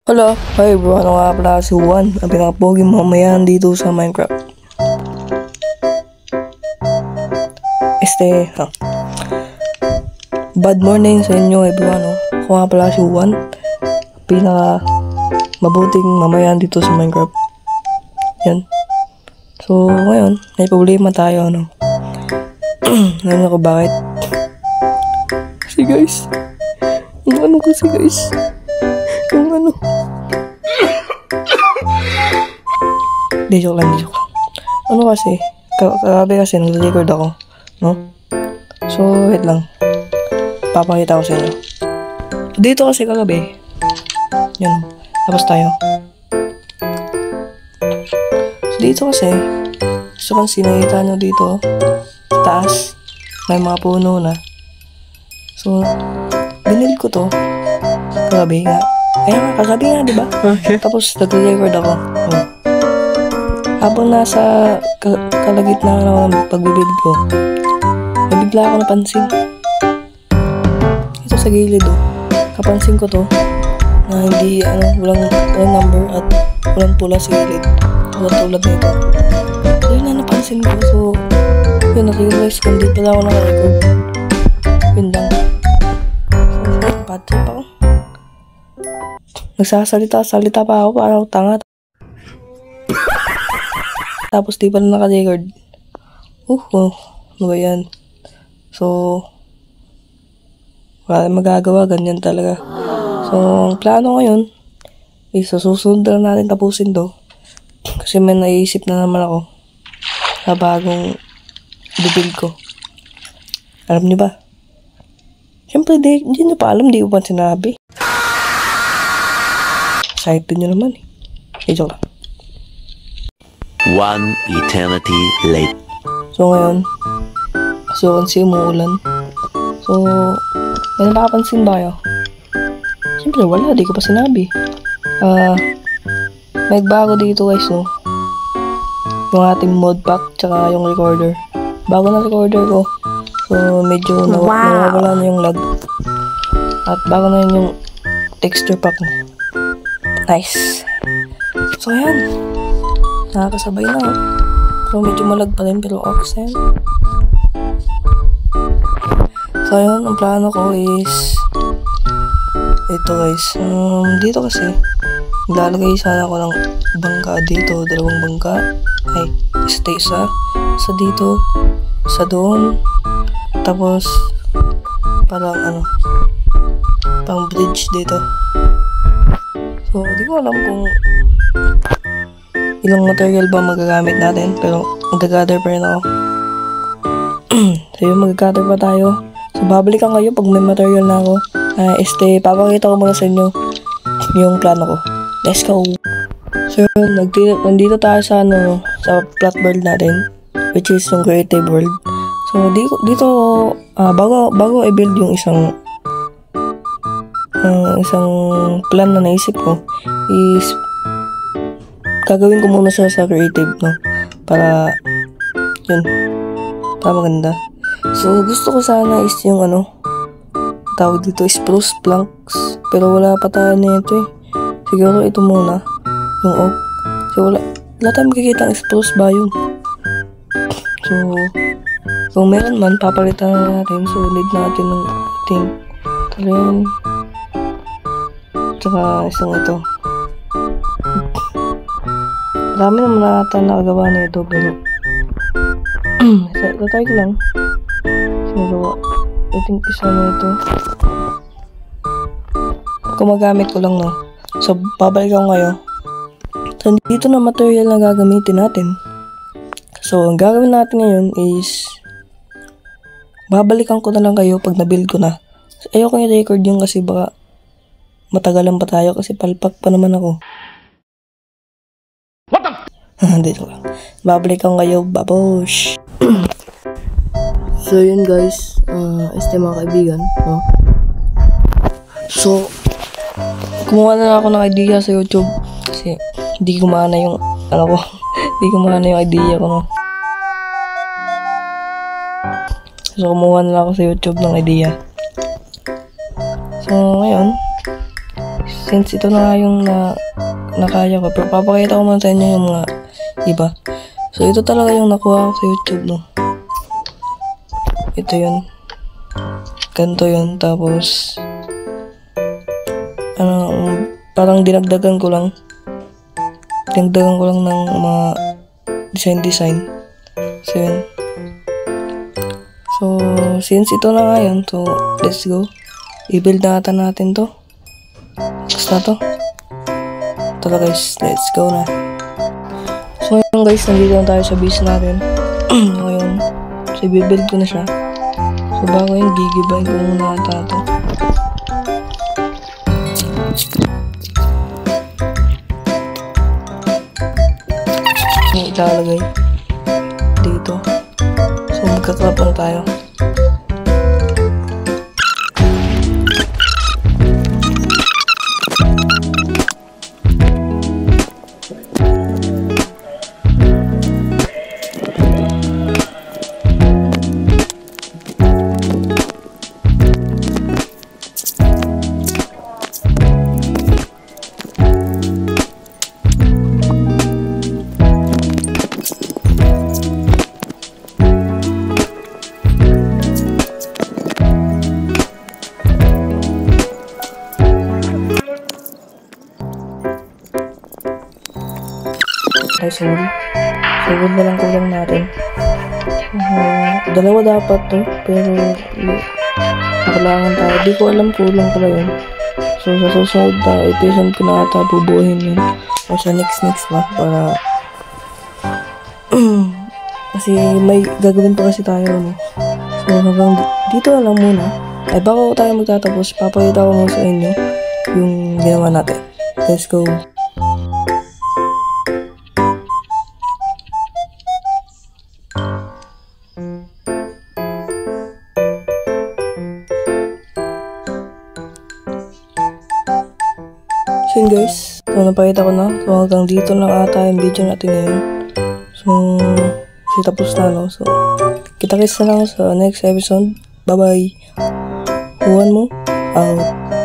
Hello, hi bro, ano nga pala si Juan, ang pinakapogi mamayan dito sa Minecraft. Bad morning sa inyo everyone, no? Ako nga pala si Juan, pinaka mabuting mamayan dito sa Minecraft. Yan. So, ngayon, may problema tayo, no? Ngayon ako bakit? Kasi guys, yung ano kasi guys, yung ano. Di joke lang. Ano kasi, kagabi kasi nag-record ako, no? So, wait lang. Papakita ko sa inyo. Dito kasi kagabi, yan, tapos tayo. So, dito kasi, gusto kong sinakita nyo dito, sa taas, may mga puno na. So, binili ko to, kagabi nga. Ayan nga, kagabi nga, diba? Okay. Tapos, nag-record ako. Habang nasa kalagitnaan ako ng pagbibid ko, may bigla ako napansin. Ito sa gilid, oh. Kapansin ko to, na hindi, walang number at walang pula sa gilid. Tulad nito. So, yun na napansin ko. So, yun, na-realize ko, hindi pala ako naka-record. Yun lang. So, bad trip ako. Nagsasalita pa ako, parang ako tanga. Tapos di pala naka-record. Ano ba yan? So, wala magagawa, ganyan talaga. So, ang plano ngayon is susunod na natin tapusin to. Kasi may naisip na naman ako na bagong build ko. Alam niyo ba? Siyempre, di nyo pa alam, di ko pa sinabi. Excited nyo naman eh. Joke lang. One eternity late. So ngayon, kasi umuulan. So, may nakapansin ba kayo? Siyempre wala, di ko pa sinabi. May bago dito guys, no? Yung ating mod pack, tsaka yung recorder. Bago na recorder ko. So, medyo nawawala na yung lag. At bago na yung texture pack mo. Nice. So, ayan. Nakakasabay na, oh. So, medyo malag pa rin, pero okay yan. So, ayun, ang plano ko is ito guys. Dito kasi lalagay sana ako ng bangka dito, dalawang bangka. Ay, isa. Sa dito, sa doon. Tapos, parang pang bridge dito. So, di ko alam kung ilang material ba magagamit natin, pero mag-gather pa rin ako. So yun, mag-gather pa tayo. So babalikan kayo pag may material na ako. Papakita ko muna sa inyo yung plano ko. Let's go! So yun, nandito tayo sa plot world natin, which is yung creative world. So dito bago i-build yung isang plan na naisip ko is gagawin ko muna siya sa creative, no? Para maganda. So, gusto ko sana is yung tawag dito, spruce planks. Pero wala pa tayo nito eh. Siguro ito muna, yung oak. So, wala tayong makikita ang spruce ba yun? So, kung meron man, papalitan na natin. So, need natin ng ating talent. Tsaka isang ito. Marami naman natin nakagawa nito, pero tatay ko lang sinagawa. I think isa na ito kung magamit ko lang, no? So, babalik ako ngayon. So, dito na material na gagamitin natin. So, ang gagawin natin ngayon is babalikan ko na lang kayo pag na-build ko na. So, ayoko i-record yung kasi baka matagalan pa tayo kasi palpak pa naman ako. Dito lang. Babalikan kayo, babosh. So yun guys, mga kaibigan, no? So, kumuha na ako ng idea sa YouTube kasi hindi gumana yung hindi gumana yung idea ko, no? So, kumuha na ako sa YouTube ng idea. So, ngayon since ito na nga yung nakaya ko, pero papakita ko muna sa inyo yung mga iba. So, ito talaga yung nakuha ko sa YouTube, no? Ito yun. Ganito yun. Tapos, parang dinagdagan ko lang. Dinagdagan ko lang ng mga design. So, yun. So, since ito na nga yun, so, let's go. I-build natin to. Next na to. Tara guys, let's go na. So, ngayon guys, nandito na tayo sa base natin. Ngayon, so, i-build ko na siya. So, bago yung gigibayin ko muna ata to. Yung ilalagay dito. So, magka-crop lang tayo. Ay, sorry. Sugod na lang kulang natin. Dalawa dapat to, pero kailangan tayo. Di ko alam kulang pala yun. So, sa susunod na episode ko na ata bubuhin yun. O sa next na para kasi may gagawin pa kasi tayo, no? So, hanggang dito na lang muna. Ay, bago tayo magtatapos, papakita ko muna sa inyo yung ginawa natin. Let's go! So yun guys, so napakita ko na. So hanggang dito lang ata yung video natin ngayon. So, kasi tapos na, no? So, kita-kits na lang sa next episode. Bye-bye. Huwan mo out.